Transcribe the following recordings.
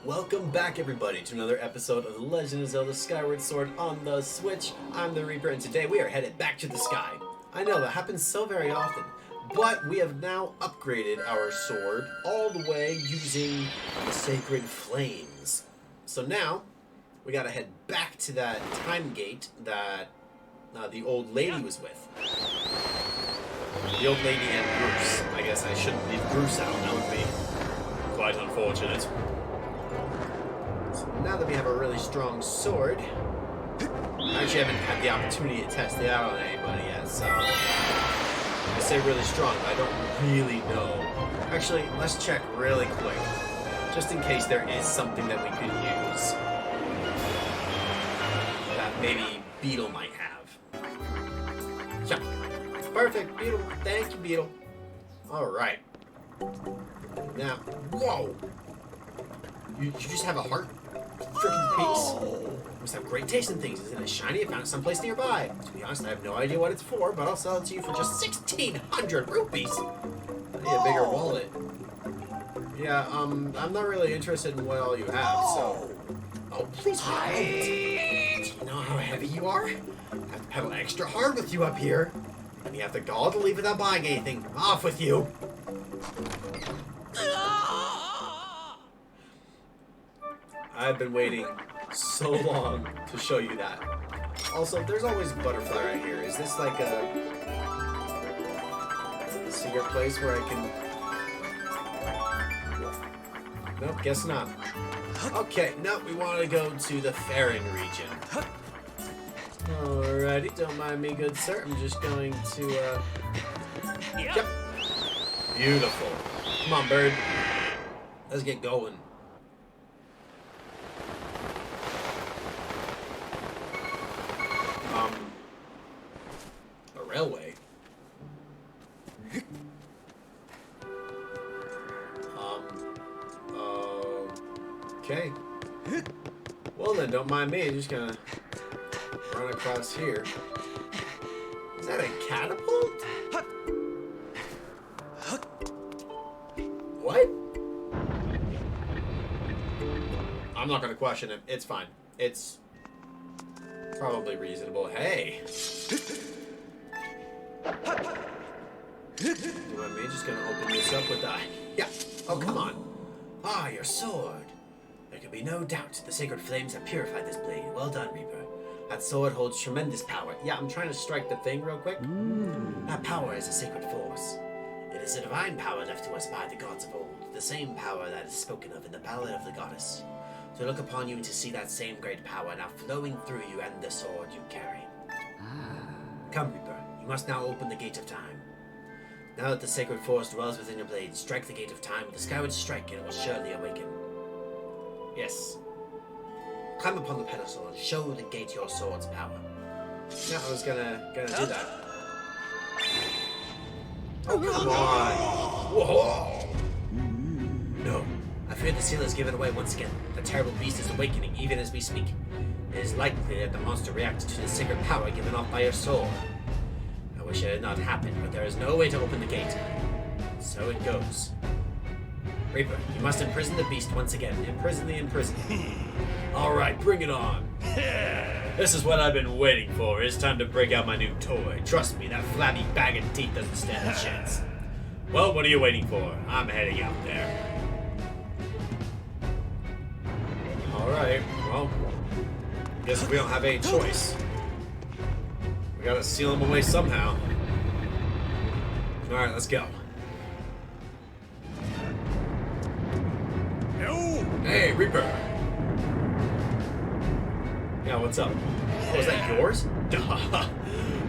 Welcome back, everybody, to another episode of The Legend of Zelda Skyward Sword on the Switch. I'm the Reaper, and today we are headed back to the sky. I know, that happens so very often, but we have now upgraded our sword all the way using the sacred flames. So now, we gotta head back to that time gate that the old lady was with. The old lady and Bruce. I guess I shouldn't leave Bruce out, that would be quite unfortunate. So now that we have a really strong sword, I actually haven't had the opportunity to test it out on anybody yet, so I say really strong, but I don't really know. Actually, let's check really quick, just in case there is something that we could use that maybe Beetle might have. Yeah. Perfect, Beetle. Thank you, Beetle. Alright. Now, whoa! You just have a heart freaking piece. You must have great taste in things. Isn't it shiny? I found it someplace nearby. To be honest, I have no idea what it's for, but I'll sell it to you for just 1,600 rupees. I need a bigger wallet. Yeah, I'm not really interested in what all you have, so... Oh, please wait. Do you know how heavy you are? I have to pedal extra hard with you up here. And you have the gall to leave without buying anything. Off with you. I've been waiting so long to show you that. Also, there's always butterfly right here. Is this like a secret place where I can... Nope, guess not. Okay, nope, we want to go to the Faring region. Alrighty, don't mind me, good sir. I'm just going to, Yep. Beautiful. Come on, bird. Let's get going. A railway. Okay. Well then, don't mind me. I'm just gonna run across here. Is that a catapult? What? I'm not gonna question it. It's fine. It's probably reasonable. Hey! Do you want me just gonna open this up with the... Yeah! Oh, come on! Ah, your sword! There can be no doubt the sacred flames have purified this blade. Well done, Reaper. That sword holds tremendous power. Yeah, I'm trying to strike the thing real quick. That power is a sacred force. It is a divine power left to us by the gods of old, the same power that is spoken of in the ballad of the goddess. To look upon you and to see that same great power now flowing through you and the sword you carry. Come, Reaper, you must now open the gate of time. Now that the sacred force dwells within your blade, strike the gate of time with the Skyward strike and it will surely awaken. Yes. Climb upon the pedestal and show the gate your sword's power. Yeah, I was gonna do that. Oh, come on! Whoa! No. I fear the seal is given away once again. The terrible beast is awakening even as we speak. It is likely that the monster reacted to the sacred power given off by your sword. I wish it had not happened, but there is no way to open the gate. So it goes. Reaper, you must imprison the beast once again. Imprison the imprisoned. Alright, bring it on. This is what I've been waiting for. It's time to break out my new toy. Trust me, that flabby bag of teeth doesn't stand a chance. Well, what are you waiting for? I'm heading out there. Alright, well, guess we don't have any choice. We gotta seal him away somehow. Alright, let's go. Hey, Reaper! Yeah, what's up? Oh, is that yours? Duh!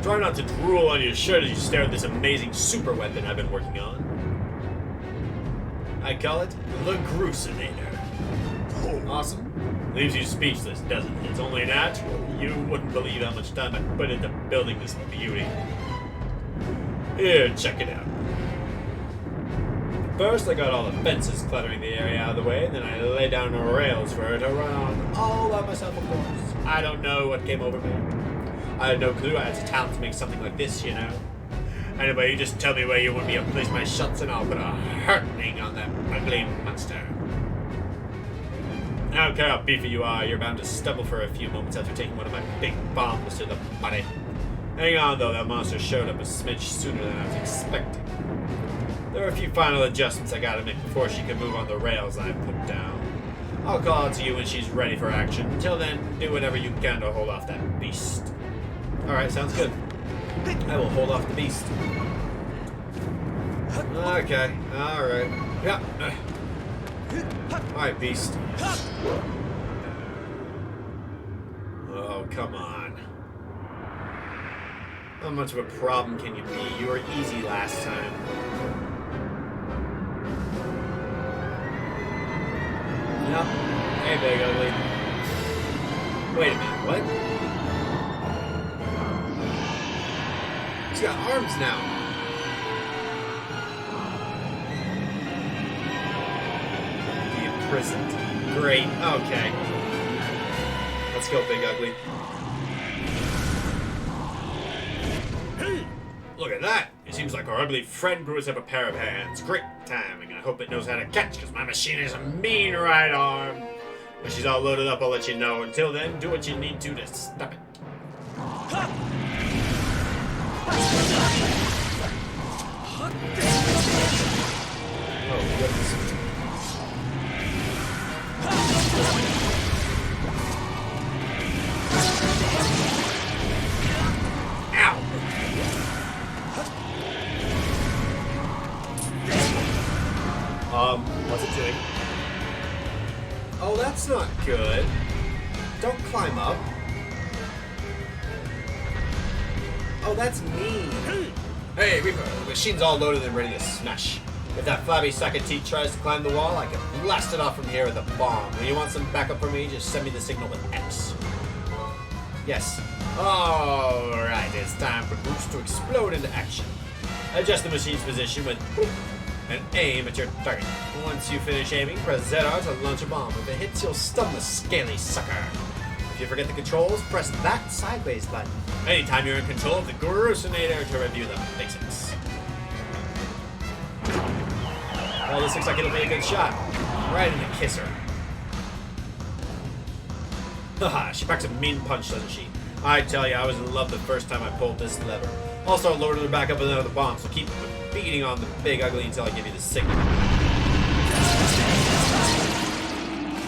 Try not to drool on your shirt as you stare at this amazing super weapon I've been working on. I call it the Gruesinator. Awesome. Leaves you speechless, doesn't it? It's only natural. You wouldn't believe how much time I put into building this beauty. Here, check it out. First, I got all the fences cluttering the area out of the way, and then I laid down the rails for her to run on all by myself, of course. I don't know what came over me. I had no clue I had the talent to make something like this, you know. Anyway, you just tell me where you want me to place my shots and I'll put a hurting on that ugly monster. don't care how beefy you are, you're bound to stumble for a few moments after taking one of my big bombs to the body. Hang on, though, that monster showed up a smidge sooner than I was expecting. There are a few final adjustments I gotta make before she can move on the rails I put down. I'll call out to you when she's ready for action. Until then, do whatever you can to hold off that beast. Alright, sounds good. I will hold off the beast. Okay, alright. Yeah. Alright, beast. Oh, come on. How much of a problem can you be? You were easy last time. Yep. Hey, big ugly. Wait a minute, what? He's got arms now. Be imprisoned. Great, okay. Let's go, big ugly. Look at that! It seems like our ugly friend grew us up a pair of hands. Great timing. I hope it knows how to catch, because my machine is a mean right arm. When she's all loaded up, I'll let you know. Until then, do what you need to stop it. Oh, goodness. What's it doing? Oh, that's not good. Don't climb up. Oh, that's mean. Hey, Reaper, the machine's all loaded and ready to smash. If that flabby sack of teeth tries to climb the wall, I can blast it off from here with a bomb. When you want some backup from me, just send me the signal with X. Yes. Alright, it's time for Bruce to explode into action. Adjust the machine's position with and aim at your target. Once you finish aiming, press ZR to launch a bomb. If it hits, you'll stun the scaly sucker. If you forget the controls, press that sideways button. Anytime you're in control of the Gruesinator to review the basics. Well, this looks like it'll be a good shot. Right in the kisser. Haha, she packs a mean punch, doesn't she? I tell you, I was in love the first time I pulled this lever. Also, loaded her back up with another bomb, so keep beating on the big ugly until I give you the signal.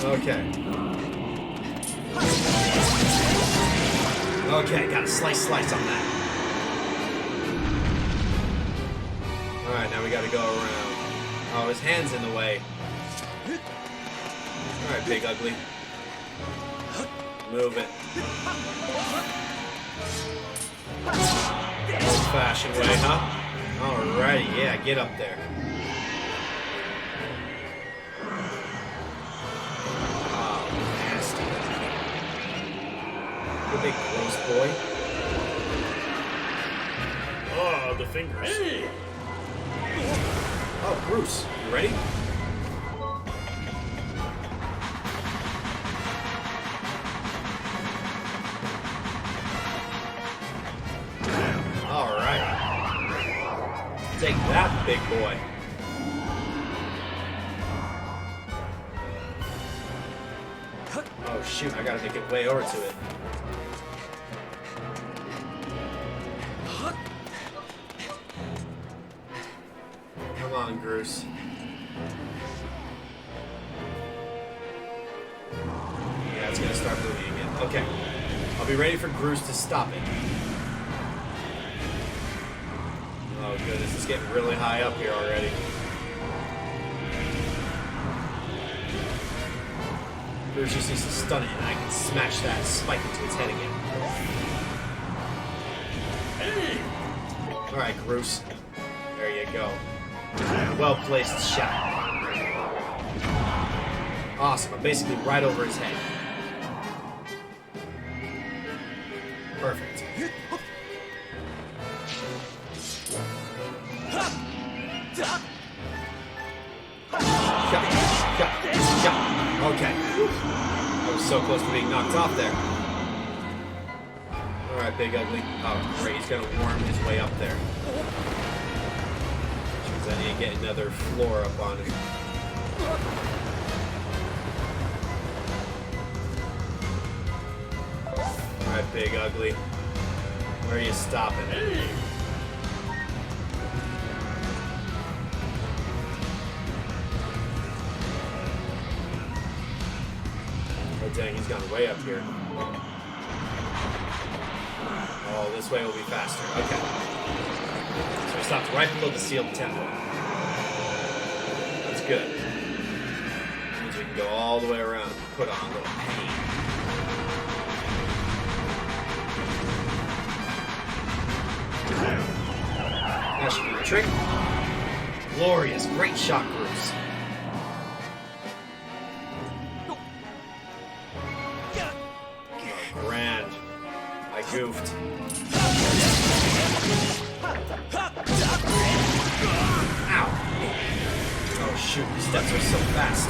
Okay. Okay, got a slice on that. Alright, now we gotta go around. Oh, his hand's in the way. Alright, big ugly. Move it. Old-fashioned way, huh? Alrighty, yeah, get up there. Oh, nasty. You big gross boy. Oh, the fingers. Hey. Oh, Bruce, you ready? Alright. Take that, big boy. Oh shoot, I gotta make it way over to it. Come on, Bruce. Yeah, it's gonna start moving again. Okay. I'll be ready for Bruce to stop it. Oh goodness, it's getting really high up here already. Bruce just needs to stun it and I can smash that spike into its head again. Hey. Alright, Bruce. There you go. Well-placed shot. Awesome, I'm basically right over his head. Perfect. Okay. I was so close to being knocked off there. Alright, big ugly. Oh, great, he's gonna worm his way up there. Which means I need to get another floor up on him. Alright, big ugly. Where are you stopping? Oh dang, he's gone way up here. Oh, this way will be faster. Okay. So he stopped right below the sealed temple. That's good. Means we can go all the way around and put on a little pain. That should be the trick. Glorious. Great shot, Bruce. Oh, grand. I goofed. Ow. Oh, shoot. These steps are so fast.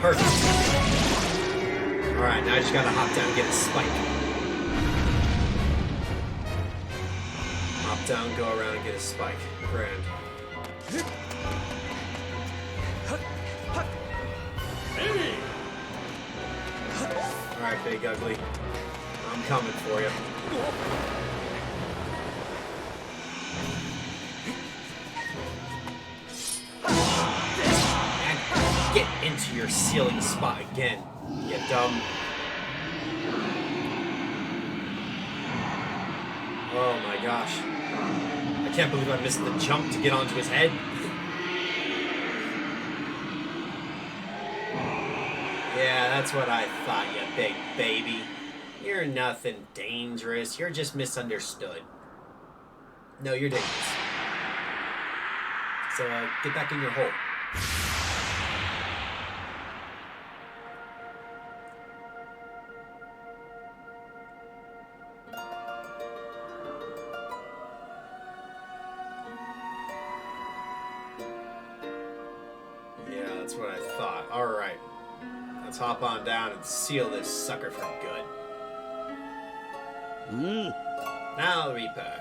Perfect. Alright, now I just gotta hop down and get a spike. Hop down, go around and get a spike. Grand. Alright, big ugly. I'm coming for you. Get into your ceiling spot again, you dumb. Oh my gosh. I can't believe I missed the jump to get onto his head. Yeah, that's what I thought, you big baby. You're nothing dangerous. You're just misunderstood. No, you're dangerous. So, get back in your hole. Yeah, that's what I thought. Alright. Let's hop on down and seal this sucker for good. Now, Reaper.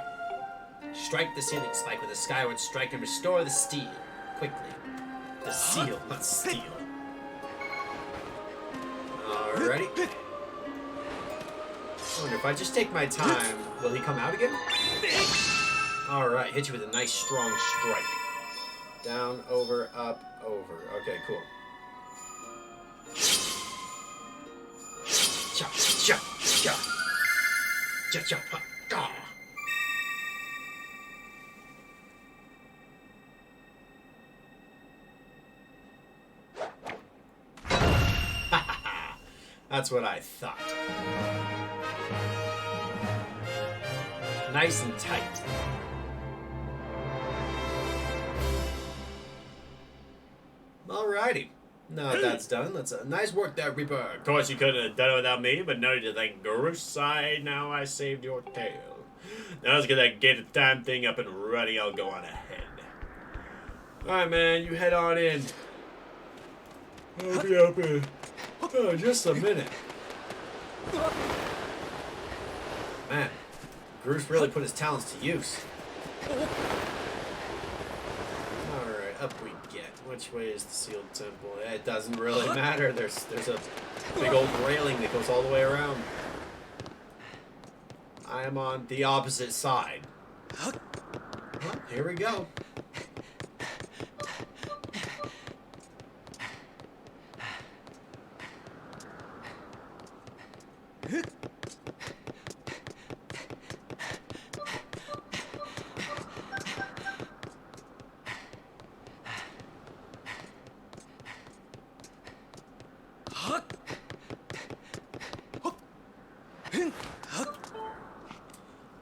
Strike the ceiling spike with a skyward strike and restore the steel. Quickly. The seal, not steel. Alrighty. I wonder if I just take my time, will he come out again? Alright, hit you with a nice strong strike. Down, over, up, over. Okay, cool. Cha, cha, cha. Cha, cha, ha, ga. That's what I thought. Nice and tight. Alrighty. Now that's done. That's a nice work there, Reaper. Of course, you couldn't have done it without me, but no need to thank Groose. Now I saved your tail. Now let's get that gated time thing up and ready. I'll go on ahead. Alright, man. You head on in. I'll be up in just a minute. Man, Groose really put his talents to use. Alright, up we get. Which way is the sealed temple? It doesn't really matter. There's a big old railing that goes all the way around. I am on the opposite side. Well, here we go.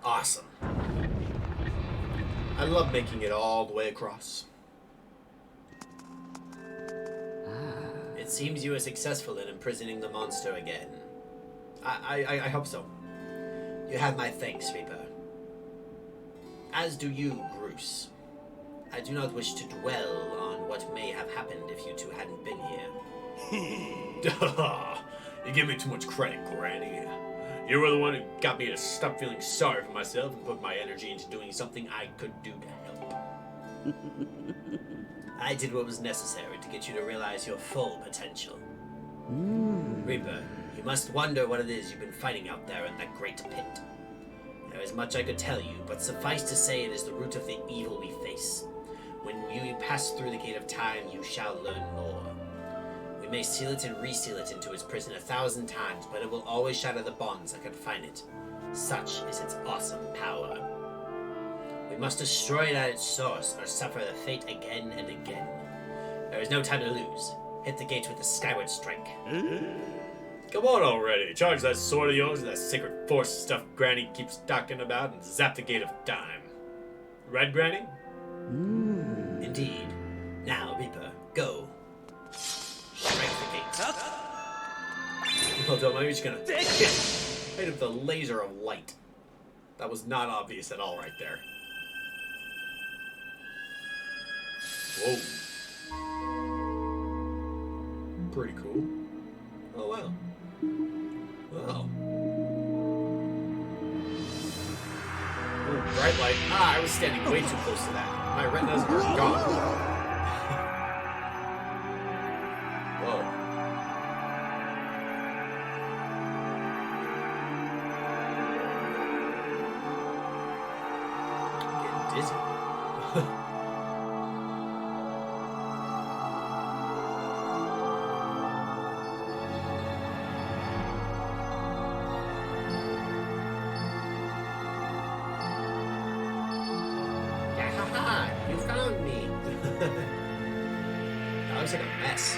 Awesome. I love making it all the way across. It seems you were successful in imprisoning the monster again. I hope so. You have my thanks, Reaper. As do you, Groose. I do not wish to dwell on what may have happened if you two hadn't been here. You give me too much credit, Granny. You were the one who got me to stop feeling sorry for myself and put my energy into doing something I could do to help. I did what was necessary to get you to realize your full potential. Reaper, you must wonder what it is you've been fighting out there in that great pit. There is much I could tell you, but suffice to say it is the root of the evil we face. When you pass through the gate of time, you shall learn more. We may seal it and reseal it into its prison 1,000 times, but it will always shatter the bonds that confine it. Such is its awesome power. We must destroy it at its source, or suffer the fate again and again. There is no time to lose. Hit the gates with the Skyward Strike. Come on already. Charge that sword of yours and that sacred force stuff Granny keeps talking about and zap the gate of time. Right, Granny? Indeed. Now, Reaper, go. Strike the gate. Well, don't mind, you're just gonna hit it with a laser of light. That was not obvious at all right there. Whoa. Pretty cool. Oh, wow. Wow. Ooh, bright light. Ah, I was standing way too close to that. My retinas are gone. Whoa. I'm getting dizzy. You found me. That looks like a mess.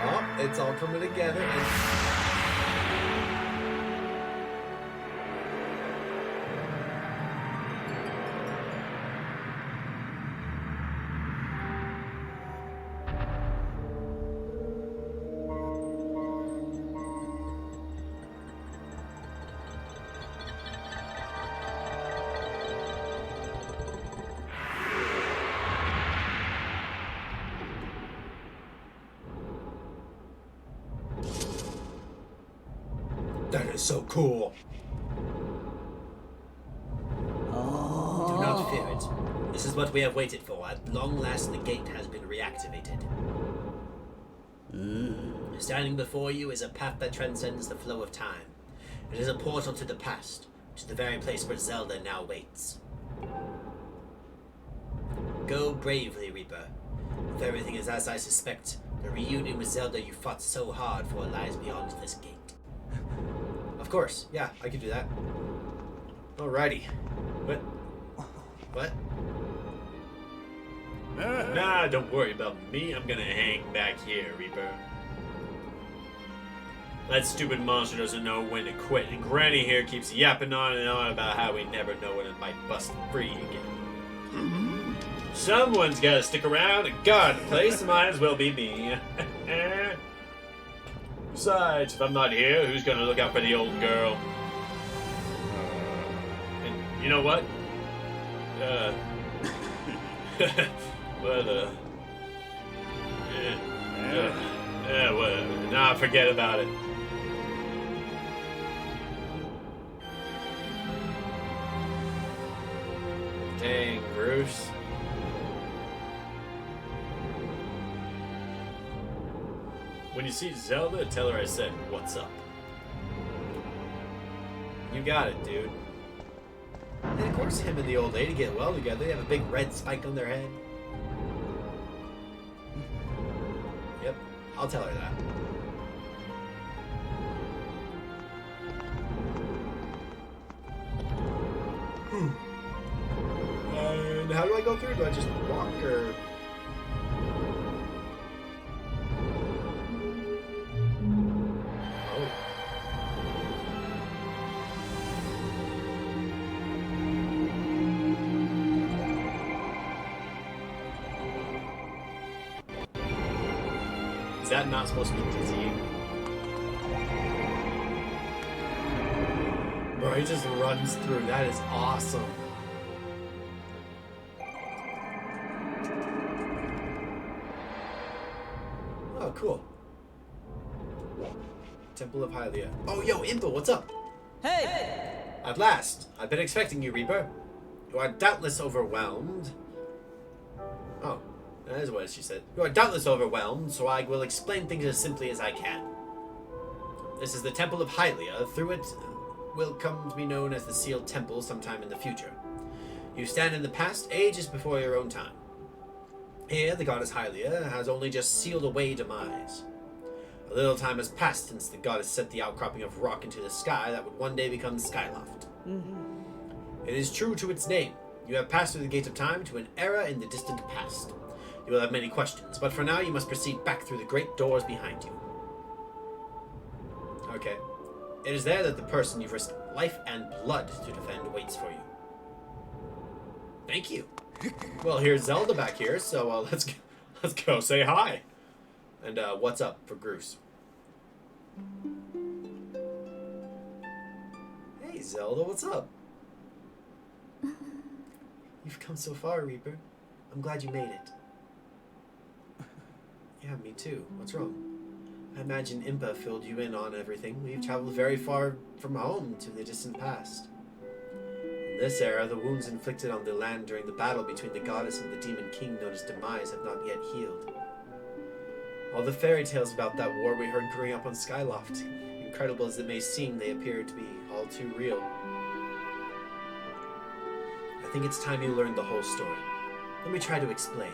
Oh, it's all coming together. And that is so cool. Do not fear it. This is what we have waited for. At long last, the gate has been reactivated. Standing before you is a path that transcends the flow of time. It is a portal to the past, to the very place where Zelda now waits. Go bravely, Reaper. If everything is as I suspect, the reunion with Zelda you fought so hard for lies beyond this gate. Of course. Yeah, I can do that. Alrighty. What? What? Nah, don't worry about me. I'm gonna hang back here, Reaper. That stupid monster doesn't know when to quit, and Granny here keeps yapping on and on about how we never know when it might bust free again. Someone's gotta stick around and guard the place. Might as well be me. Besides, if I'm not here, who's gonna look out for the old girl? And you know what? Well, whatever. Nah, forget about it. Dang, Bruce. When you see Zelda, tell her I said, what's up? You got it, dude. And of course him and the old lady get well together. They have a big red spike on their head. Yep, I'll tell her that. And how do I go through? Do I just walk or... Is that not supposed to be dizzying? Bro, he just runs through. That is awesome. Oh, cool. Temple of Hylia. Oh, yo, Impa, what's up? Hey! At last! I've been expecting you, Reaper. You are doubtless overwhelmed. Oh, that is what she said. You are doubtless overwhelmed, so I will explain things as simply as I can. This is the Temple of Hylia. Through it will come to be known as the Sealed Temple sometime in the future. You stand in the past, ages before your own time. Here, the goddess Hylia has only just sealed away demise. A little time has passed since the goddess set the outcropping of rock into the sky that would one day become Skyloft. It is true to its name. You have passed through the gate of time to an era in the distant past. You will have many questions, but for now you must proceed back through the great doors behind you. Okay. It is there that the person you've risked life and blood to defend waits for you. Thank you. Well, here's Zelda back here, so let's go say hi. And what's up for Groose? Hey, Zelda, what's up? You've come so far, Reaper. I'm glad you made it. Yeah, me too. What's wrong? I imagine Impa filled you in on everything. We've traveled very far from home to the distant past. In this era, the wounds inflicted on the land during the battle between the goddess and the demon king known as Demise have not yet healed. All the fairy tales about that war we heard growing up on Skyloft, incredible as it may seem, they appear to be all too real. I think it's time you learned the whole story. Let me try to explain.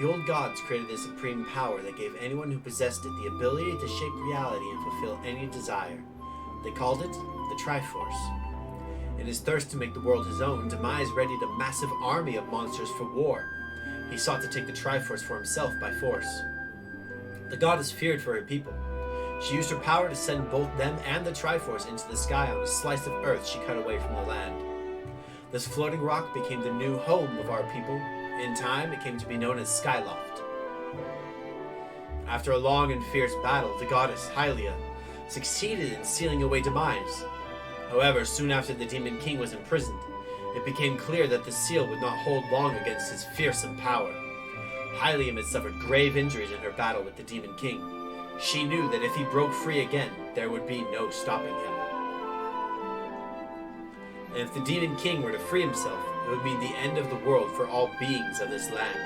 The old gods created a supreme power that gave anyone who possessed it the ability to shape reality and fulfill any desire. They called it the Triforce. In his thirst to make the world his own, Demise readied a massive army of monsters for war. He sought to take the Triforce for himself by force. The goddess feared for her people. She used her power to send both them and the Triforce into the sky on a slice of earth she cut away from the land. This floating rock became the new home of our people. In time, it came to be known as Skyloft. After a long and fierce battle, the goddess Hylia succeeded in sealing away Demise. However, soon after the Demon King was imprisoned, it became clear that the seal would not hold long against his fearsome power. Hylia had suffered grave injuries in her battle with the Demon King. She knew that if he broke free again, there would be no stopping him. And if the Demon King were to free himself, it would mean the end of the world for all beings of this land.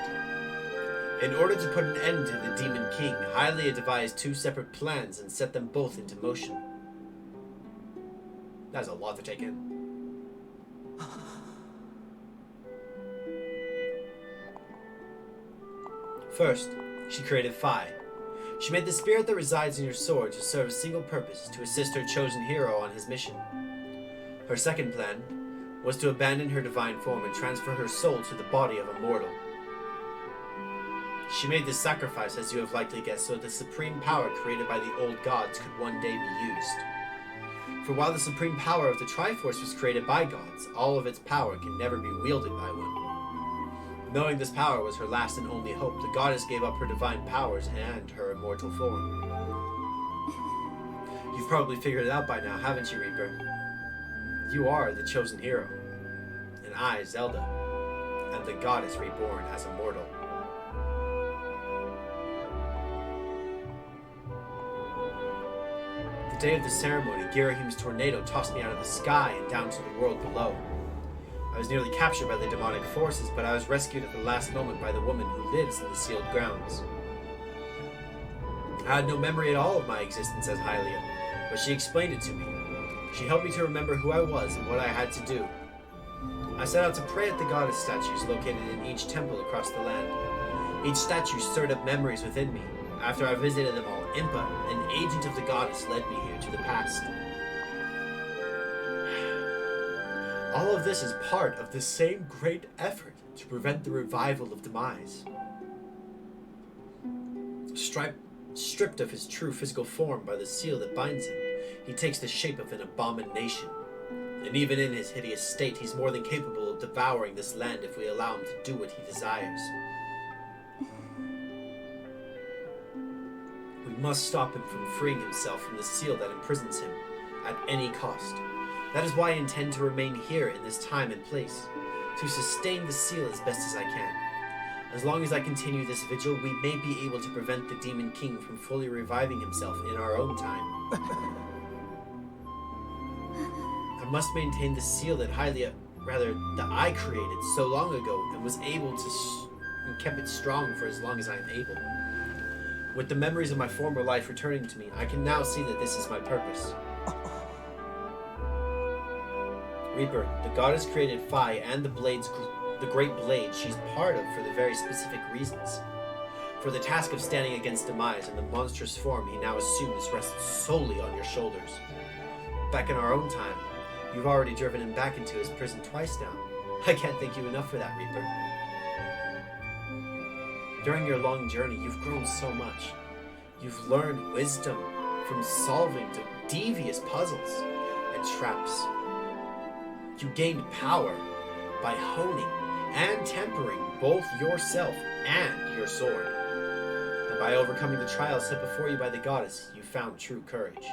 In order to put an end to the Demon King, Hylia devised two separate plans and set them both into motion. That's a lot to take in. First, she created Phi. She made the spirit that resides in your sword to serve a single purpose, to assist her chosen hero on his mission. Her second plan was to abandon her divine form and transfer her soul to the body of a mortal. She made this sacrifice, as you have likely guessed, so that the supreme power created by the old gods could one day be used. For while the supreme power of the Triforce was created by gods, all of its power can never be wielded by one. Knowing this power was her last and only hope, the goddess gave up her divine powers and her immortal form. You've probably figured it out by now, haven't you, Reaper? You are the chosen hero, and I, Zelda, am the goddess reborn as a mortal. The day of the ceremony, Girahim's tornado tossed me out of the sky and down to the world below. I was nearly captured by the demonic forces, but I was rescued at the last moment by the woman who lives in the sealed grounds. I had no memory at all of my existence as Hylia, but she explained it to me. She helped me to remember who I was and what I had to do. I set out to pray at the goddess statues located in each temple across the land. Each statue stirred up memories within me. After I visited them all, Impa, an agent of the goddess, led me here to the past. All of this is part of the same great effort to prevent the revival of Demise. Stripped of his true physical form by the seal that binds him, he takes the shape of an abomination. And even in his hideous state, he's more than capable of devouring this land if we allow him to do what he desires. We must stop him from freeing himself from the seal that imprisons him, at any cost. That is why I intend to remain here in this time and place, to sustain the seal as best as I can. As long as I continue this vigil, we may be able to prevent the Demon King from fully reviving himself in our own time. I must maintain the seal that I created so long ago and was able to and kept it strong for as long as I am able. With the memories of my former life returning to me, I can now see that this is my purpose. Reaper, the goddess created Phi and the great blade she's part of for the very specific reasons. For the task of standing against Demise and the monstrous form he now assumes rests solely on your shoulders. Back in our own time, you've already driven him back into his prison twice now. I can't thank you enough for that, Reaper. During your long journey, you've grown so much. You've learned wisdom from solving devious puzzles and traps. You gained power by honing and tempering both yourself and your sword. And by overcoming the trials set before you by the goddess, you found true courage.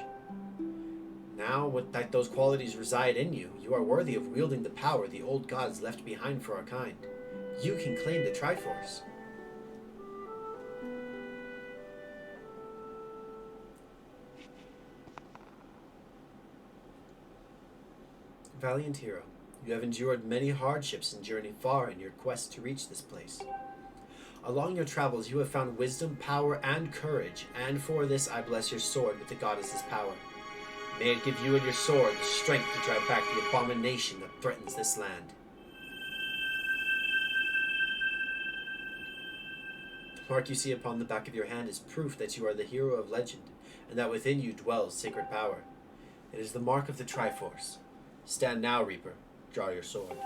Now, that those qualities reside in you, you are worthy of wielding the power the old gods left behind for our kind. You can claim the Triforce. Valiant hero, you have endured many hardships and journeyed far in your quest to reach this place. Along your travels, you have found wisdom, power, and courage, and for this I bless your sword with the goddess's power. May it give you and your sword the strength to drive back the abomination that threatens this land. The mark you see upon the back of your hand is proof that you are the hero of legend, and that within you dwells sacred power. It is the mark of the Triforce. Stand now, Reaper. Draw your sword.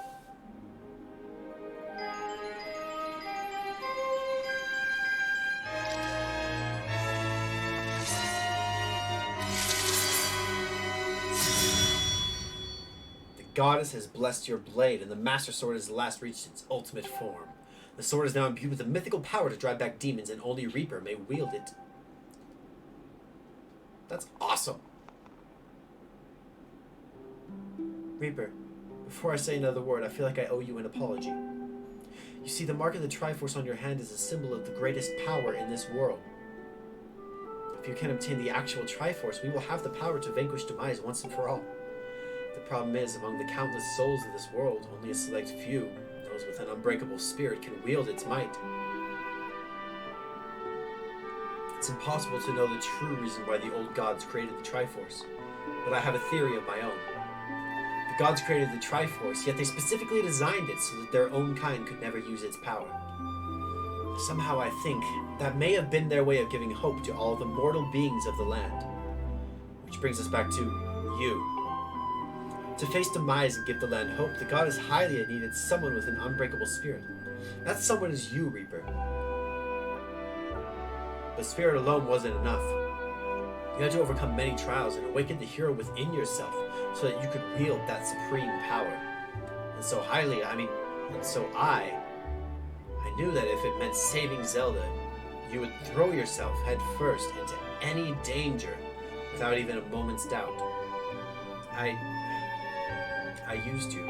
The goddess has blessed your blade, and the Master Sword has at last reached its ultimate form. The sword is now imbued with the mythical power to drive back demons, and only Reaper may wield it. That's awesome. Reaper, before I say another word, I feel like I owe you an apology. You see, the mark of the Triforce on your hand is a symbol of the greatest power in this world. If you can obtain the actual Triforce, we will have the power to vanquish Demise once and for all. The problem is, among the countless souls of this world, only a select few, those with an unbreakable spirit, can wield its might. It's impossible to know the true reason why the old gods created the Triforce, but I have a theory of my own. The gods created the Triforce, yet they specifically designed it so that their own kind could never use its power. Somehow I think that may have been their way of giving hope to all the mortal beings of the land. Which brings us back to you. To face Demise and give the land hope, the goddess Hylia needed someone with an unbreakable spirit. That someone is you, Reaper. But spirit alone wasn't enough. You had to overcome many trials and awaken the hero within yourself so that you could wield that supreme power. And so I knew that if it meant saving Zelda, you would throw yourself head first into any danger without even a moment's doubt. I used you.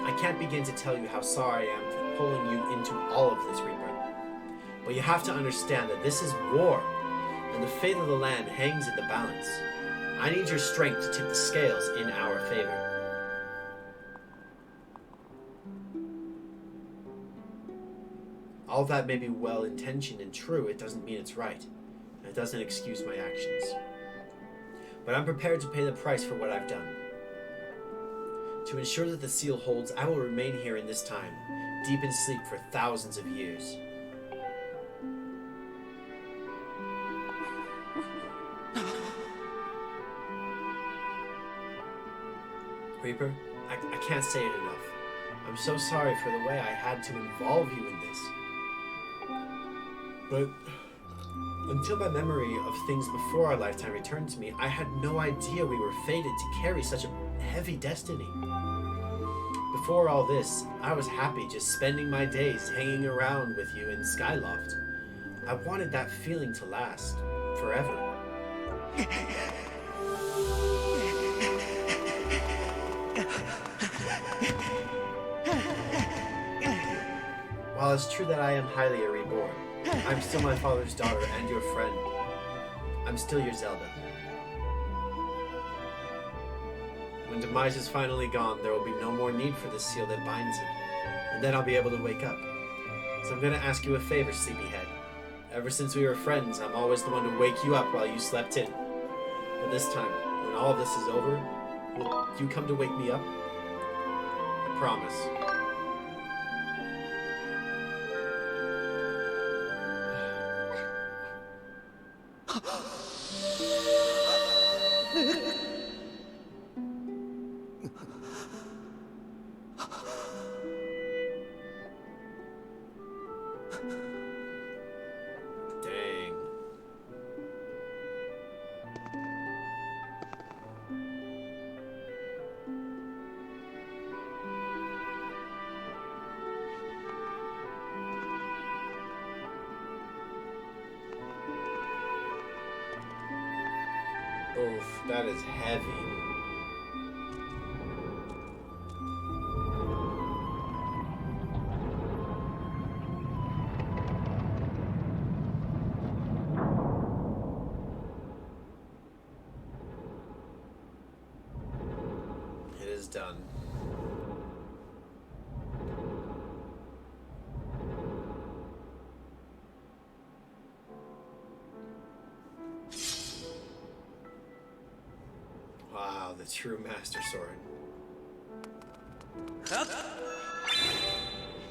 I can't begin to tell you how sorry I am for pulling you into all of this, Reaper. But you have to understand that this is war, and the fate of the land hangs in the balance. I need your strength to tip the scales in our favor. All that may be well-intentioned and true, it doesn't mean it's right, and it doesn't excuse my actions. But I'm prepared to pay the price for what I've done. To ensure that the seal holds, I will remain here in this time, deep in sleep for thousands of years. Reaper, I can't say it enough. I'm so sorry for the way I had to involve you in this. But until my memory of things before our lifetime returned to me, I had no idea we were fated to carry such a heavy destiny. Before all this, I was happy just spending my days hanging around with you in Skyloft. I wanted that feeling to last forever. While it's true that I am Hylia reborn, I'm still my father's daughter and your friend. I'm still your Zelda. When Demise is finally gone, there will be no more need for the seal that binds it. And then I'll be able to wake up. So I'm gonna ask you a favor, sleepyhead. Ever since we were friends, I'm always the one to wake you up while you slept in. But this time, when all of this is over, will you come to wake me up? I promise. Dang. Oof, that is heavy. It is done. Wow, the true Master Sword.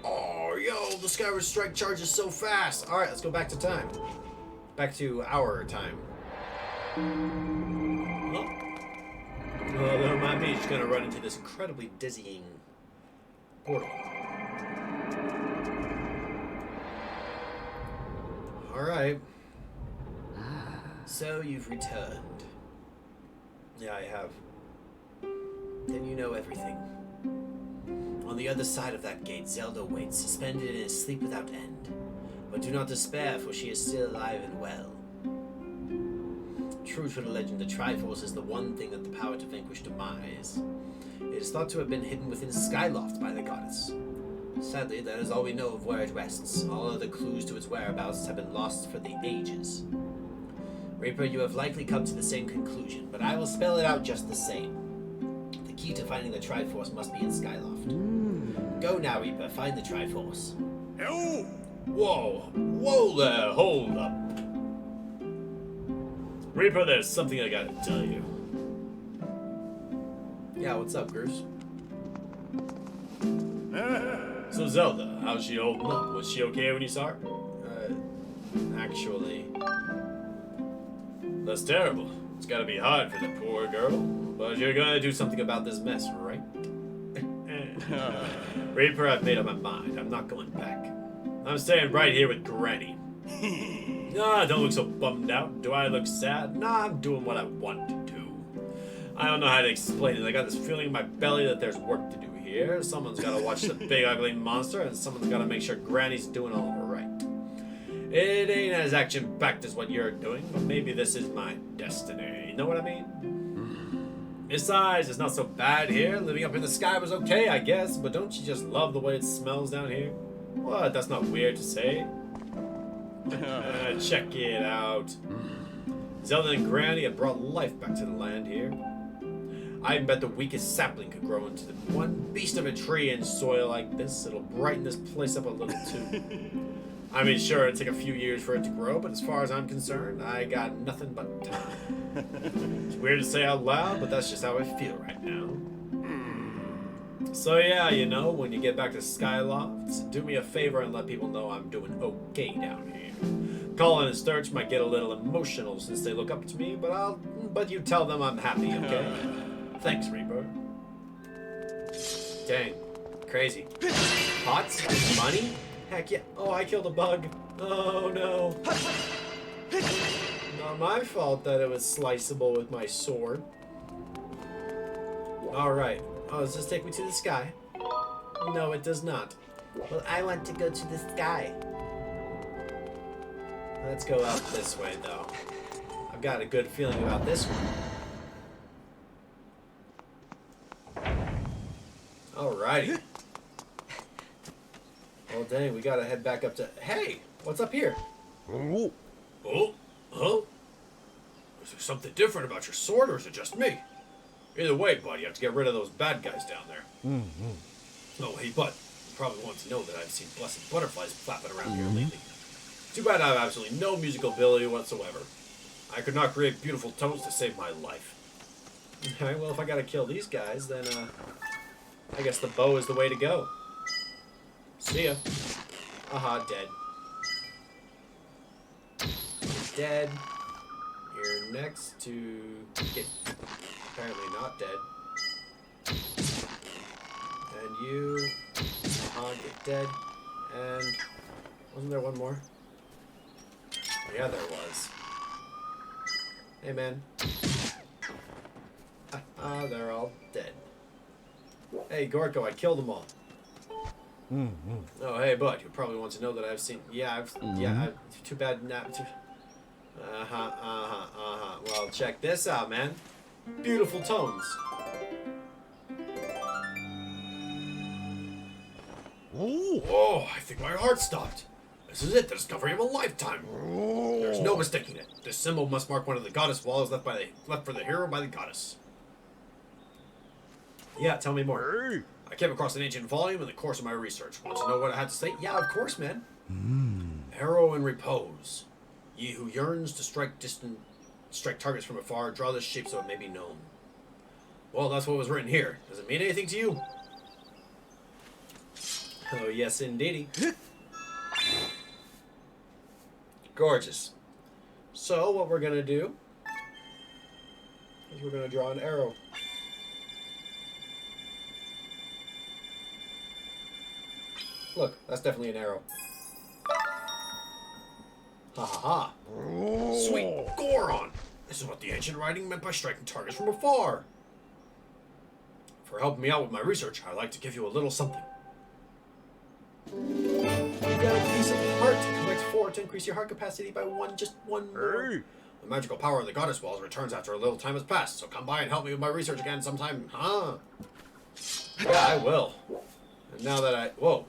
Oh, yo, the Skyward Strike charges so fast. All right, let's go back to time. Back to our time. Well, don't mind me, just gonna run into this incredibly dizzying portal. All right. So you've returned. Yeah, I have. Then you know everything. On the other side of that gate, Zelda waits, suspended in a sleep without end. But do not despair, for she is still alive and well. True to the legend, the Triforce is the one thing that the power to vanquish Demise. It is thought to have been hidden within Skyloft by the goddess. Sadly, that is all we know of where it rests. All other clues to its whereabouts have been lost for the ages. Reaper, you have likely come to the same conclusion, but I will spell it out just the same. The key to finding the Triforce must be in Skyloft. Go now, Reaper, find the Triforce. Oh! Whoa! Whoa there! Hold up! Reaper, there's something I gotta tell you. Yeah, what's up, Bruce? So Zelda, how's she holding up? Was she okay when you saw her? Actually... That's terrible. It's gotta be hard for the poor girl. But you're gonna do something about this mess, right? Reaper, I've made up my mind. I'm not going back. I'm staying right here with Granny. Nah, don't look so bummed out. Do I look sad? Nah, I'm doing what I want to do. I don't know how to explain it. I got this feeling in my belly that there's work to do here. Someone's gotta watch the big ugly monster, and someone's gotta make sure Granny's doing all right. It ain't as action-packed as what you're doing, but maybe this is my destiny. You know what I mean? Besides, it's not so bad here. Living up in the sky was okay, I guess, but don't you just love the way it smells down here? What? That's not weird to say. Check it out. Zelda and Granny have brought life back to the land here. I bet the weakest sapling could grow into the one beast of a tree in soil like this. It'll brighten this place up a little too. I mean, sure, it'd take a few years for it to grow, but as far as I'm concerned, I got nothing but time. It's weird to say out loud, but that's just how I feel right now. So yeah, you know, when you get back to Skyloft, do me a favor and let people know I'm doing okay down here. Colin and Sturch might get a little emotional since they look up to me, but you tell them I'm happy, okay? Thanks, Reaper. Dang. Crazy. Pots? Money? Heck yeah. Oh, I killed a bug. Oh, no. Not my fault that it was sliceable with my sword. Alright. Oh, does this take me to the sky? No, it does not. Well, I want to go to the sky. Let's go out this way, though. I've got a good feeling about this one. Alrighty. Well, dang, we gotta head back up to... Hey, what's up here? Oh? Huh? Is there something different about your sword, or is it just me? Either way, bud, you have to get rid of those bad guys down there. Oh, hey, bud. You probably want to know that I've seen blessed butterflies flapping around here lately. Too bad I have absolutely no musical ability whatsoever. I could not create beautiful tones to save my life. Alright, well, if I gotta kill these guys, then, I guess the bow is the way to go. See ya. Aha, dead. Dead. You're next to get apparently not dead. And you get dead. And wasn't there one more? Yeah, there was. Hey, man. They're all dead. Hey, Gorko, I killed them all. Oh, hey, bud, you probably want to know that I've seen... Yeah, too bad not... Well, check this out, man. Beautiful tones. Oh, I think my heart stopped. This is it, the discovery of a lifetime. There's no mistaking it. This symbol must mark one of the goddess walls left for the hero by the goddess. Yeah, tell me more. I came across an ancient volume in the course of my research. Want to know what I had to say? Yeah, of course, man. Arrow in repose. Ye who yearns to strike targets from afar, draw this shape so it may be known. Well, that's what was written here. Does it mean anything to you? Oh, yes, indeedy. Gorgeous. So, what we're gonna do is we're gonna draw an arrow. Look, that's definitely an arrow. Ha ha ha. Sweet Goron! This is what the ancient writing meant by striking targets from afar. For helping me out with my research, I'd like to give you a little something. You got a piece of heart to collect 4 to increase your heart capacity by just one more. The magical power of the goddess walls returns after a little time has passed, so come by and help me with my research again sometime, huh? Yeah, I will. And now that Whoa.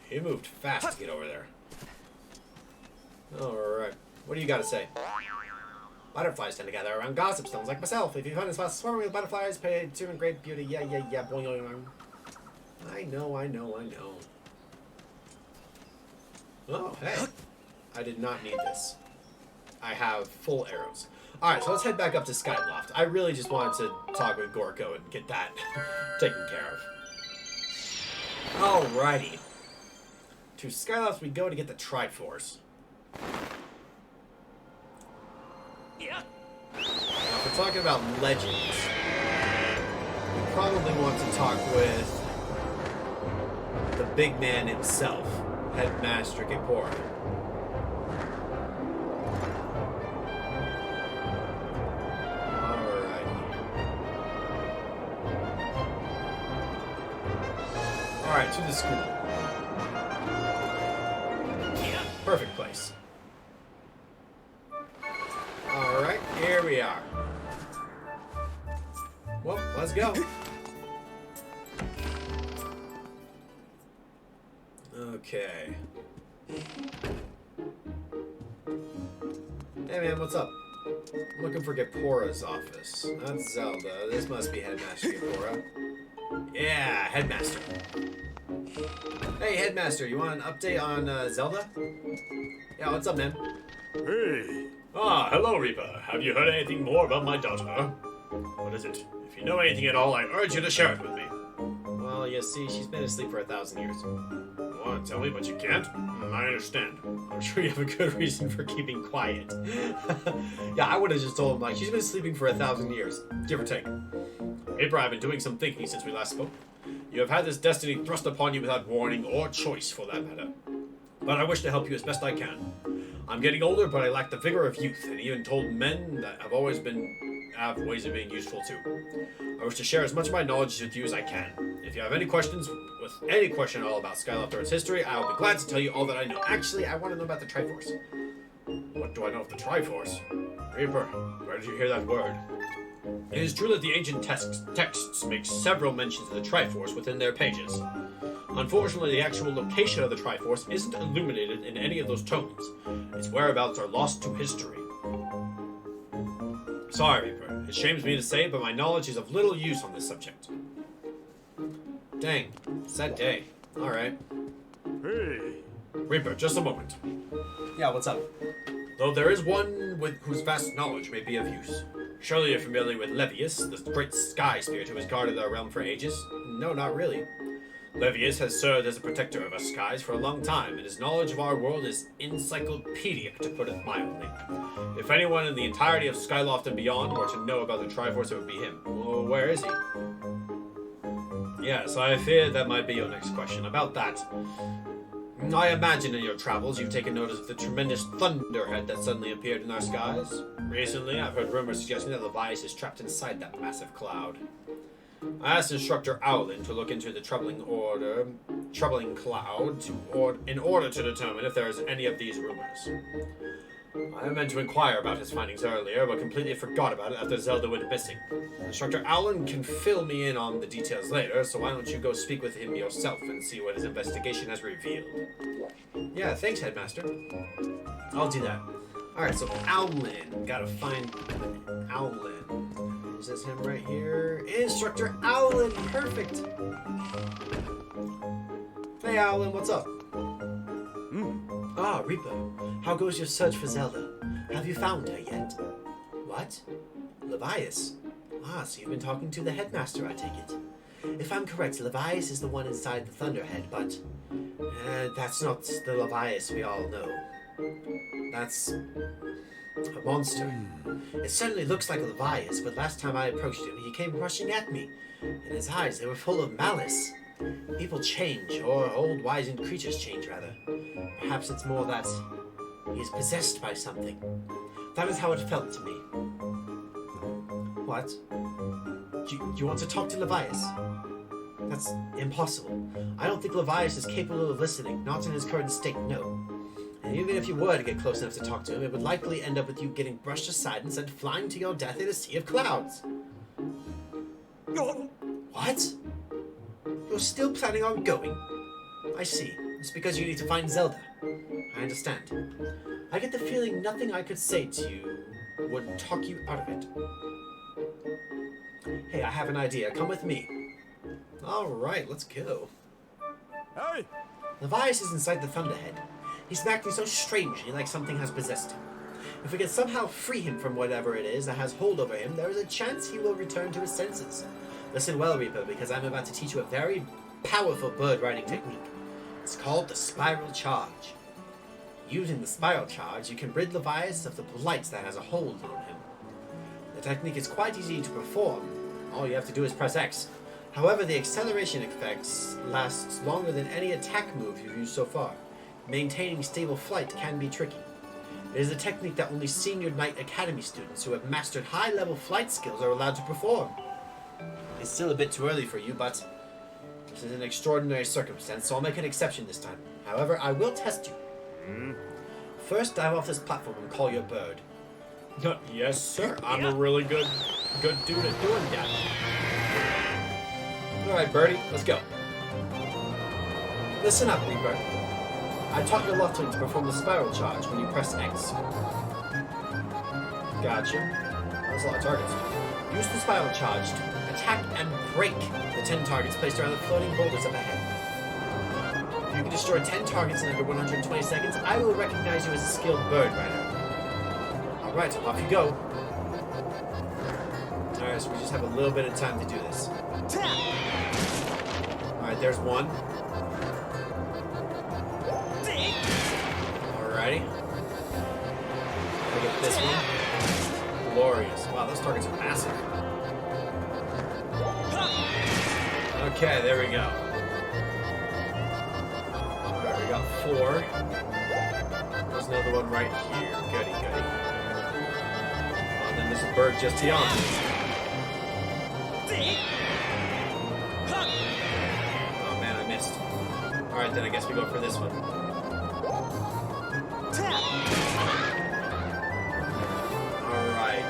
He moved fast to get over there. Alright. What do you got to say? Butterflies tend to gather around gossip stones like myself. If you find a spot swarming with butterflies, pay to in great beauty. Yeah. Boing, boing, boing. I know. Oh, hey. I did not need this. I have full arrows. Alright, so let's head back up to Skyloft. I really just wanted to talk with Gorko and get that taken care of. Alrighty. To Skyloft we go to get the Triforce. Yeah. Now, if we're talking about legends, we probably want to talk with the big man himself, Headmaster Gepora. Alright, to the school. Yeah. Perfect place. Alright, here we are. Well, let's go. Okay. Hey man, what's up? I'm looking for Gepora's office. That's Zelda. This must be Headmaster Gepora. Yeah, Headmaster. Hey, Headmaster, you want an update on Zelda? Yeah, what's up, man? Hey. Hello, Reaper. Have you heard anything more about my daughter? What is it? If you know anything at all, I urge you to share it with me. Well, you see, she's been asleep for 1,000 years. You want to tell me, but you can't? I understand. I'm sure you have a good reason for keeping quiet. Yeah, I would have just told him, like, she's been sleeping for 1,000 years, give or take. Reaper, I've been doing some thinking since we last spoke. You have had this destiny thrust upon you without warning or choice, for that matter. But I wish to help you as best I can. I'm getting older, but I lack the vigor of youth, and even told men that have always have ways of being useful too. I wish to share as much of my knowledge with you as I can. If you have any questions, with any question at all about Skyloft or its history, I will be glad to tell you all that I know. Actually, I want to know about the Triforce. What do I know of the Triforce? Reaper, where did you hear that word? It is true that the ancient texts make several mentions of the Triforce within their pages. Unfortunately, the actual location of the Triforce isn't illuminated in any of those tomes. Its whereabouts are lost to history. Sorry, Reaper. It shames me to say, but my knowledge is of little use on this subject. Dang, sad day. Alright. Hey. Reaper, just a moment. Yeah, what's up? Though there is one with whose vast knowledge may be of use. Surely you're familiar with Levius, the great sky spirit who has guarded our realm for ages? No, not really. Levius has served as a protector of us skies for a long time, and his knowledge of our world is encyclopedic, to put it mildly. If anyone in the entirety of Skyloft and beyond were to know about the Triforce, it would be him. Well, where is he? Yes, I fear that might be your next question. About that, I imagine in your travels you've taken notice of the tremendous thunderhead that suddenly appeared in our skies. Recently, I've heard rumors suggesting that Levius is trapped inside that massive cloud. I asked Instructor Owlin to look into the troubling cloud in order to determine if there is any of these rumors. I meant to inquire about his findings earlier, but completely forgot about it after Zelda went missing. Instructor Owlin can fill me in on the details later, so why don't you go speak with him yourself and see what his investigation has revealed. Yeah, thanks, Headmaster. I'll do that. Alright, so Owlin. Gotta find Owlin. Is this him right here? Instructor Owlin! Perfect! Hey, Owlin, what's up? Ah, Reaper. How goes your search for Zelda? Have you found her yet? What? Levius? Ah, so you've been talking to the Headmaster, I take it. If I'm correct, Levius is the one inside the Thunderhead, but that's not the Levius we all know. That's a monster. It certainly looks like a Levius, but last time I approached him, he came rushing at me. And his eyes, they were full of malice. People change, or old wizened creatures change, rather. Perhaps it's more that he is possessed by something. That is how it felt to me. What? Do you want to talk to Levius? That's impossible. I don't think Levius is capable of listening, not in his current state, no. And even if you were to get close enough to talk to him, it would likely end up with you getting brushed aside and sent flying to your death in a sea of clouds. What? You're still planning on going? I see. It's because you need to find Zelda. I understand. I get the feeling nothing I could say to you would talk you out of it. Hey, I have an idea. Come with me. Alright, let's go. Hey. Levius is inside the Thunderhead. He's acting so strangely, like something has possessed him. If we can somehow free him from whatever it is that has hold over him, there is a chance he will return to his senses. Listen well, Reaper, because I'm about to teach you a very powerful bird riding technique. It's called the Spiral Charge. Using the Spiral Charge, you can rid Levius of the blight that has a hold on him. The technique is quite easy to perform. All you have to do is press X. However, the acceleration effects lasts longer than any attack move you've used so far. Maintaining stable flight can be tricky. It is a technique that only Senior Knight Academy students who have mastered high-level flight skills are allowed to perform. It's still a bit too early for you, but this is an extraordinary circumstance, so I'll make an exception this time. However, I will test you. First, dive off this platform and call your bird. Yes, sir. I'm a really good dude at doing that. Alright, birdie, let's go. Listen up, Reaper. I taught your Lottling to perform the Spiral Charge when you press X. Gotcha. That's a lot of targets. Use the Spiral Charge to attack and break the 10 targets placed around the floating boulders up ahead. If you can destroy 10 targets in under 120 seconds, I will recognize you as a skilled bird rider. Alright, off you go. Alright, so we just have a little bit of time to do this. Alright, there's one. Alrighty. Look at this one. Glorious. Wow, those targets are massive. Okay, there we go. Alright, we got 4. There's another one right here. Goody, goody. And then there's a bird just beyond. Oh man, I missed. Alright, then I guess we go for this one. Alright.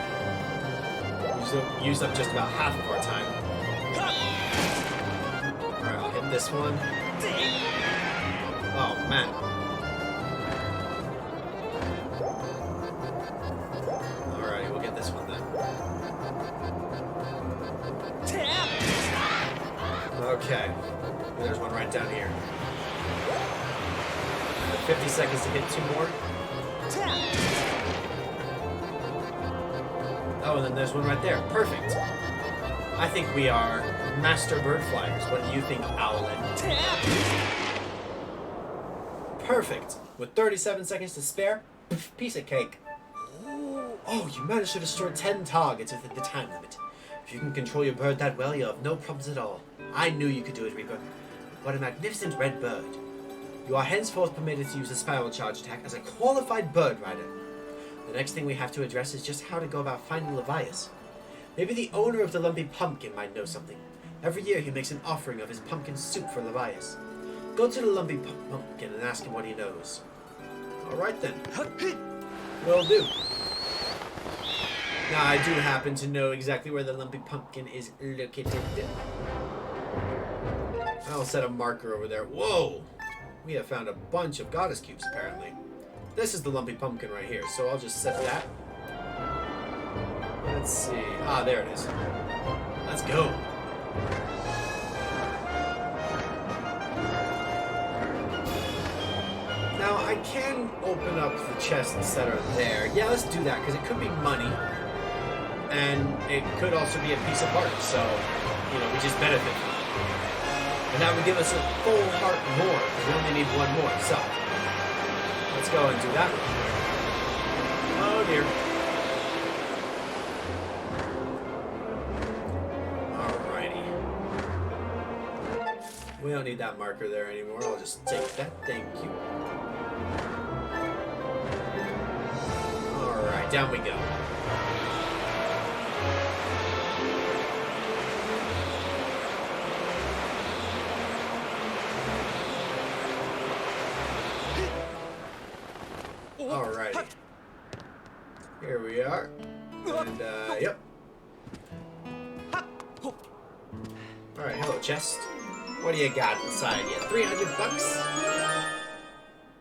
Use up just about half of our time. Alright, I'll hit this one. Oh, man. Alright, we'll get this one then. Okay. There's one right down here. 50 seconds to hit 2 more. Oh, and then there's one right there. Perfect. I think we are master bird flyers. What do you think, Owlin? Perfect. With 37 seconds to spare, piece of cake. Oh, you managed to destroy 10 targets within the time limit. If you can control your bird that well, you have no problems at all. I knew you could do it, Reaper. What a magnificent red bird. You are henceforth permitted to use a spiral charge attack as a qualified bird rider. The next thing we have to address is just how to go about finding Levias. Maybe the owner of the Lumpy Pumpkin might know something. Every year he makes an offering of his pumpkin soup for Levias. Go to the Lumpy Pumpkin and ask him what he knows. Alright then. Will do. Now I do happen to know exactly where the Lumpy Pumpkin is located. I'll set a marker over there. Whoa! We have found a bunch of goddess cubes, apparently. This is the Lumpy Pumpkin right here, so I'll just set that. Let's see. Ah, there it is. Let's go. Now, I can open up the chests that are there. Yeah, let's do that, because it could be money. And it could also be a piece of art, so, you know, we just benefit from it. And that would give us a full heart more, because we only need one more, so. Let's go and do that. Oh dear. Alrighty. We don't need that marker there anymore. I'll just take that. Thank you. Alright, down we go. Alrighty. Here we are. And, yep. Alright, hello, chest. What do you got inside you? 300 bucks?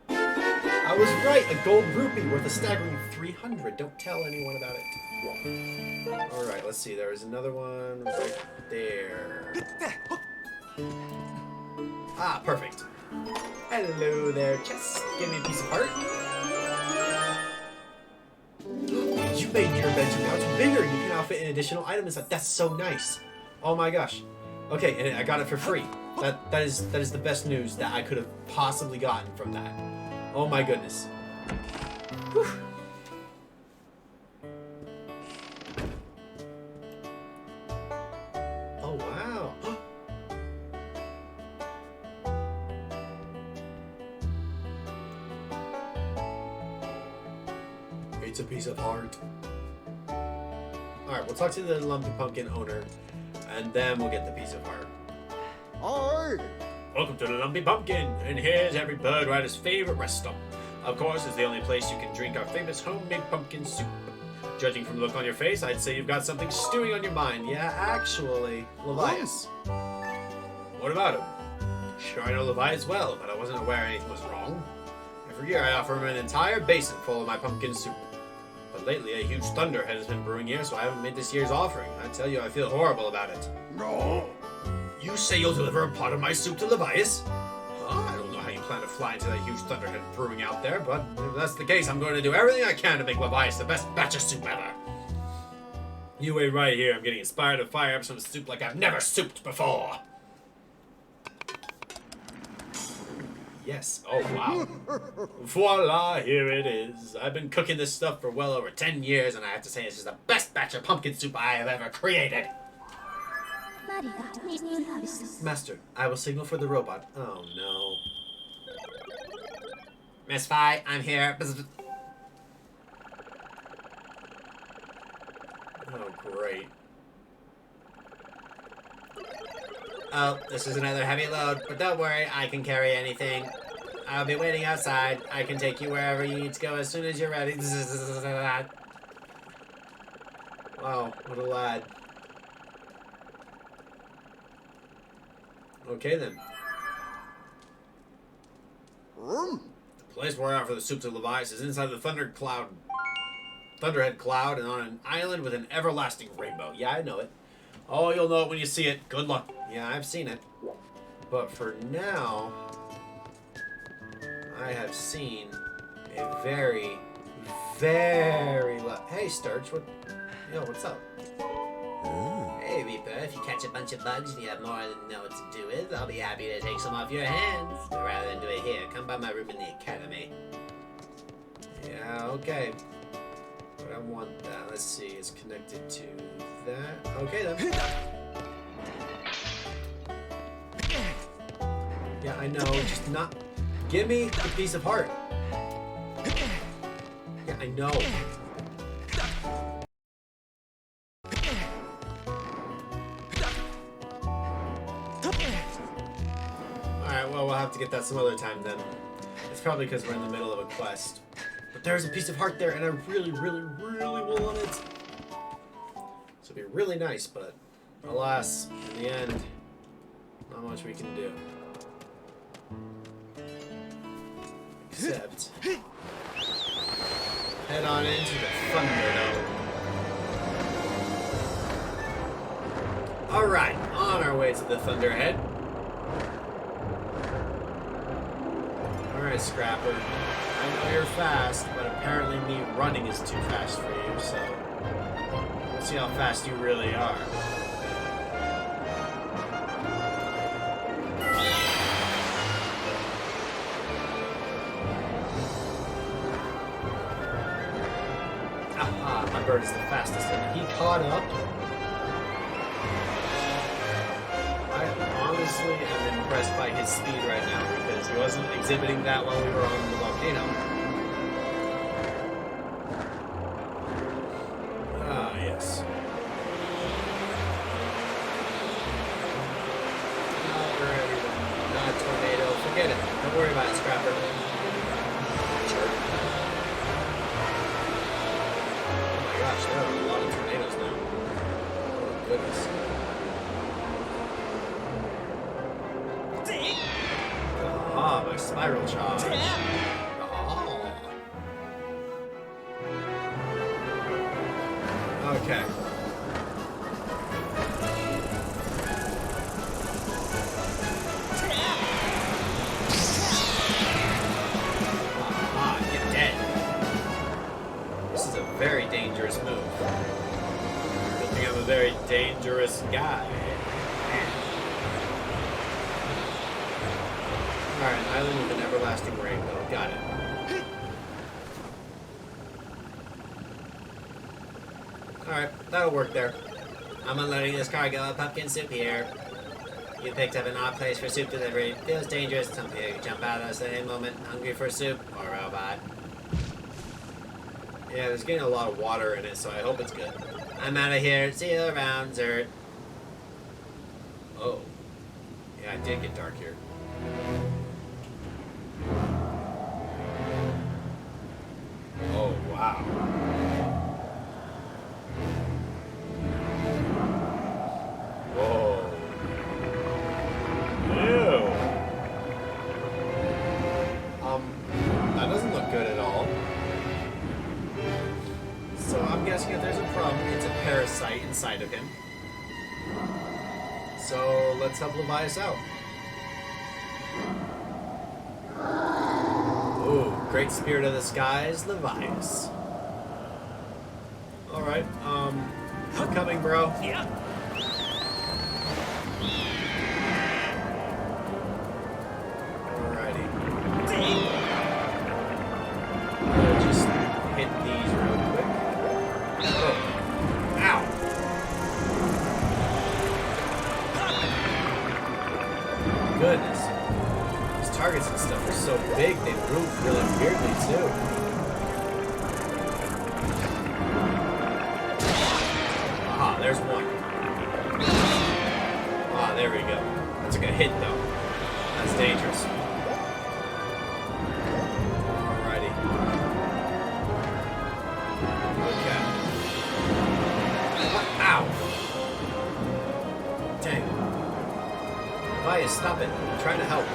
I was right! A gold rupee worth a staggering 300. Don't tell anyone about it. Alright, let's see. There is another one right there. Ah, perfect. Hello there, chest. Give me a piece of heart. You made your inventory now bigger. You can now fit in additional items. That's so nice. Oh my gosh. Okay, and I got it for free. That is the best news that I could have possibly gotten from that. Oh my goodness. Whew. Oh wow. It's a piece of heart. Alright, we'll talk to the Lumpy Pumpkin owner, and then we'll get the piece of heart. Alright. Welcome to the Lumpy Pumpkin, and here's every bird rider's favorite rest stop. Of course, it's the only place you can drink our famous homemade pumpkin soup. Judging from the look on your face, I'd say you've got something stewing on your mind. Yeah, actually, Levias. What about him? Sure, I know Levias well, but I wasn't aware anything was wrong. Every year I offer him an entire basin full of my pumpkin soup. But lately, a huge thunderhead has been brewing here, so I haven't made this year's offering. I tell you, I feel horrible about it. No. You say you'll deliver a pot of my soup to Levias? I don't know how you plan to fly into that huge thunderhead brewing out there, but if that's the case, I'm going to do everything I can to make Levias the best batch of soup ever. You wait right here. I'm getting inspired to fire up some soup like I've never souped before. Yes. Oh, wow. Voila, here it is. I've been cooking this stuff for well over 10 years, and I have to say this is the best batch of pumpkin soup I have ever created. Master, I will signal for the robot. Oh, no. Miss Fi, I'm here. Oh, great. Oh, this is another heavy load, but don't worry, I can carry anything. I'll be waiting outside. I can take you wherever you need to go as soon as you're ready. Wow, what a lad. Okay then. The place we're out for the soups of Levias is inside the Thunderhead Cloud, and on an island with an everlasting rainbow. Yeah, I know it. Oh, you'll know it when you see it. Good luck. Yeah, I've seen it. But for now, I have seen a very, very... Hey, Sturge, what's up? Hey, Reaper, if you catch a bunch of bugs and you have more than you know what to do with, I'll be happy to take some off your hands. But rather than do it here, come by my room in the academy. Yeah, okay. But I want that. Let's see, it's connected to that. Okay, then. Yeah, I know, just not... Give me the piece of heart. Yeah, I know. Alright, well, we'll have to get that some other time then. It's probably because we're in the middle of a quest. But there's a piece of heart there, and I really, really, really want it. So it'd be really nice, but alas, in the end, not much we can do. Except head on into the Thunderdome. Alright, on our way to the Thunderhead. Alright, Scrapper. I know you're fast, but apparently me running is too fast for you, so we'll see how fast you really are. Aha, my bird is the fastest, and he caught up. I honestly am impressed by his speed right now because he wasn't exhibiting that while we were on the volcano. Ah, yes. Alright, not a tornado. Forget it. Don't worry about it, Scrapper. Sure. Oh my gosh, there are a lot of tornadoes now. Oh goodness. Ah, my spiral charge. Oh. Okay. Ah, you're dead. This is a very dangerous move. Good thing I'm a very dangerous guy. Alright, an island with an everlasting rainbow. Got it. Alright, that'll work there. I'm unloading this cargo of pumpkin soup here. You picked up an odd place for soup delivery. Feels dangerous. Some people can jump out of us at any moment. Hungry for soup or a robot. Yeah, there's getting a lot of water in it, so I hope it's good. I'm out of here. See you around, Zert. Oh. Yeah, it did get dark here. Oh, wow. Whoa. Ew. That doesn't look good at all. So I'm guessing if there's a problem, it's a parasite inside of him. So let's help Levias out. Ooh, great spirit of the skies, Levias. Alright, I'm coming, bro. Yeah. Alrighty. We'll just hit these real quick. Oh. Ow! Goodness. Targets and stuff are so big, they move really weirdly too. Aha, there's one. Ah, there we go. That's a good hit though. That's dangerous. Alrighty. Okay. Ow! Dang. Levias, stop it. I'm trying to help.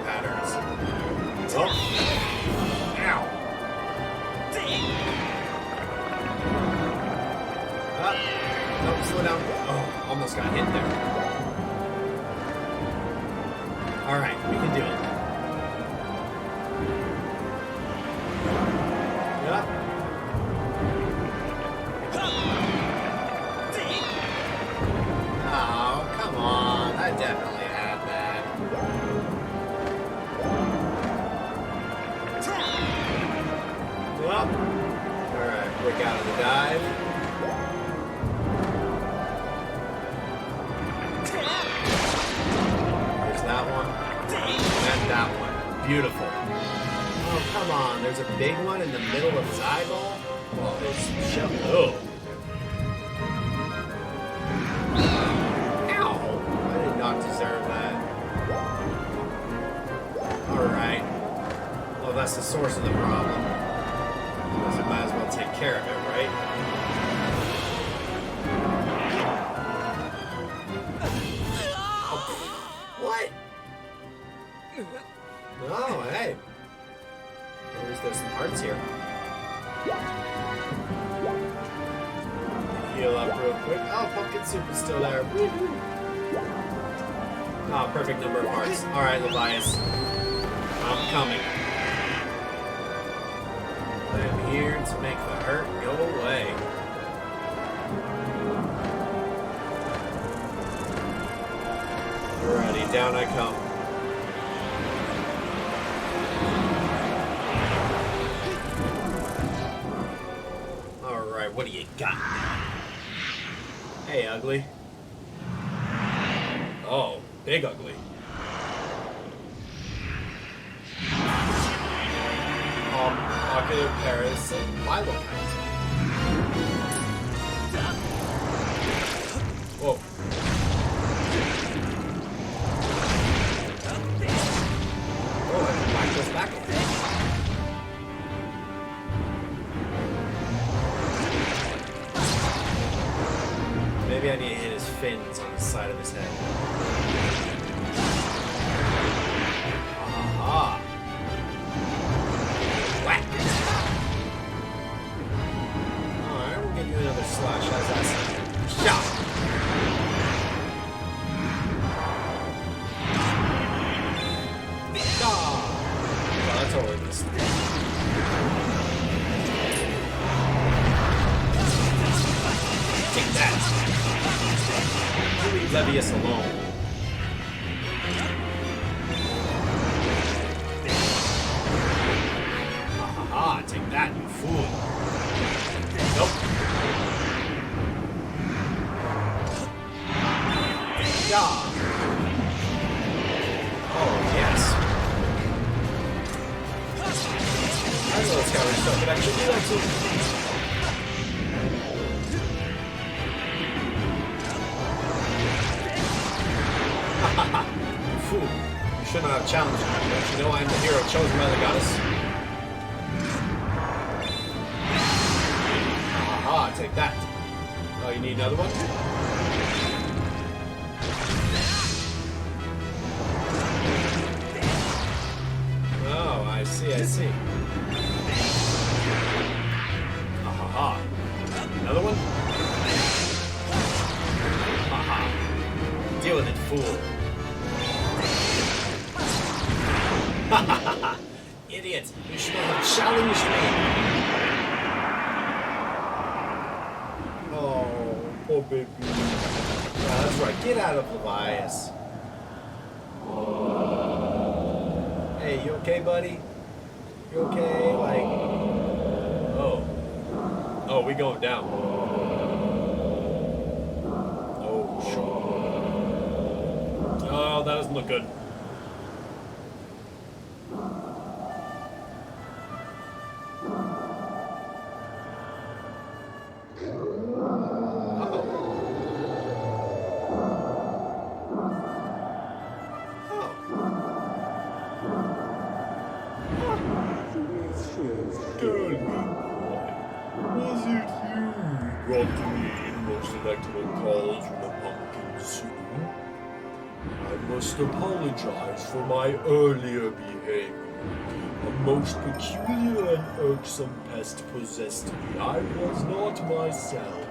patterns. Oh. Ow. No, slow down. Oh, almost got hit there. Alright, we can do it. Yep. Oh, come on. I definitely had that. Well, alright, break out of the dive. There's that one. And that one. Beautiful. Oh, come on. There's a big one in the middle of his eyeball. Oh, there's shell. Oh. Ow. I did not deserve that. Alright. Well, that's the source of the problem. So I might as well take care of it, right? Oh, what? Oh, hey. At least there's some hearts here. Heal up real quick. Oh, pumpkin soup is still there. Woo-hoo. Oh, perfect number of hearts. Alright, Levias. I'm coming. I'm here to make the hurt go away. Alrighty, down I come. Alright, what do you got now? Hey, ugly. Oh, big ugly. Ocular parasite, Milokite. Whoa. Oh, and the back goes back. Maybe I need to hit his fins on the side of his head. Aha. Whack. Alright, we'll give you another slash. How's that sound? Shot. Oh, that's totally missed. Take that. You leave Levius alone. Ah, take that, you fool. Nope. Yeah. Oh, yes. I know this guy was stuff, but I should do that too. Fool. You should not have challenged me. Don't you know I am the hero chosen by the goddess? Aha, take that. Oh, you need another one? Oh, I see, I see. Aha. Another one? Aha. Deal with it, fool. Idiot! You should have challenged me! Oh, poor baby. Yeah, that's right. Get out of Levias. Hey, you okay, buddy? You okay? Like... Oh. Oh, we going down. Oh, sure. Oh, that doesn't look good. must apologize for my earlier behavior. A most peculiar and irksome pest possessed me. I was not myself.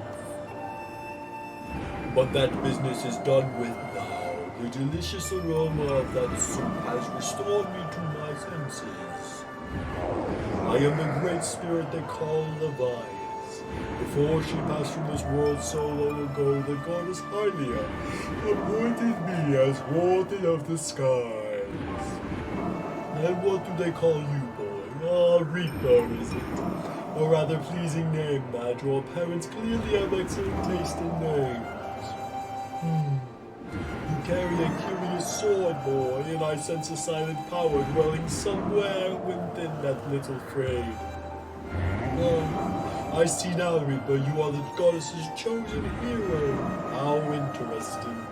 But that business is done with now. The delicious aroma of that soup has restored me to my senses. I am the great spirit they call Levias. Before she passed from this world so long ago, the goddess Hylia appointed me as warden of the skies. And what do they call you, boy? Ah, Reaper, is it? A rather pleasing name, that your parents clearly have excellent taste in names. You carry a curious sword, boy, and I sense a silent power dwelling somewhere within that little frame. I see now, Reaper, you are the goddess's chosen hero. How interesting.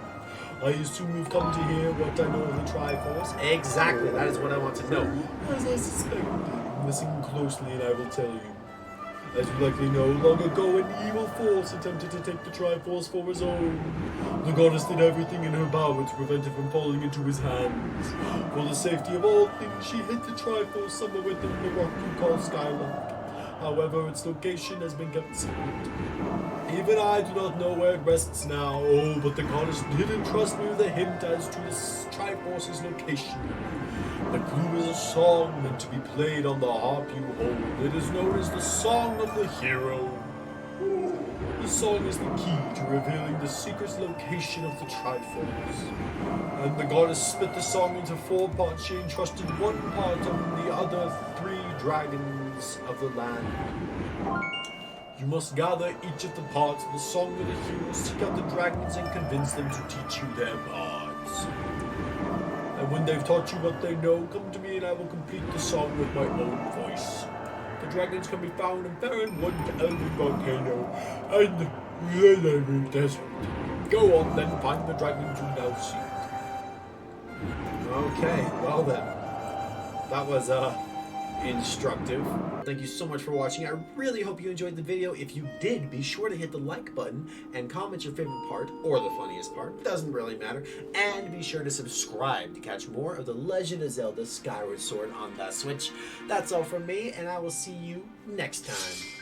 I assume you've come to hear what I know of the Triforce. Exactly, that is what I want to know. As I suspected. Listen closely and I will tell you. As you likely know, long ago an evil force attempted to take the Triforce for his own. The goddess did everything in her power to prevent it from falling into his hands. For the safety of all things, she hid the Triforce somewhere within the rock you call Skyward. However, its location has been kept secret. Even I do not know where it rests now. Oh, but the goddess did entrust me with a hint as to the Triforce's location. The clue is a song meant to be played on the harp you hold. It is known as the Song of the Hero. The song is the key to revealing the secret location of the Triforce. And the goddess split the song into 4 parts. She entrusted one part on the other 3 dragons of the land. You must gather each of the parts of the Song of the Hero, seek out the dragons and convince them to teach you their parts. And when they've taught you what they know, come to me and I will complete the song with my own voice. The dragons can be found in Baron Wood, Elven Volcano, and the Level Desert. Go on then, find the dragons you now seek. Okay, well then. That was, instructive. Thank you so much for watching. I really hope you enjoyed the video. If you did, be sure to hit the like button and comment your favorite part or the funniest part. Doesn't really matter. And be sure to subscribe to catch more of The Legend of Zelda Skyward Sword on the Switch. That's all from me, and I will see you next time.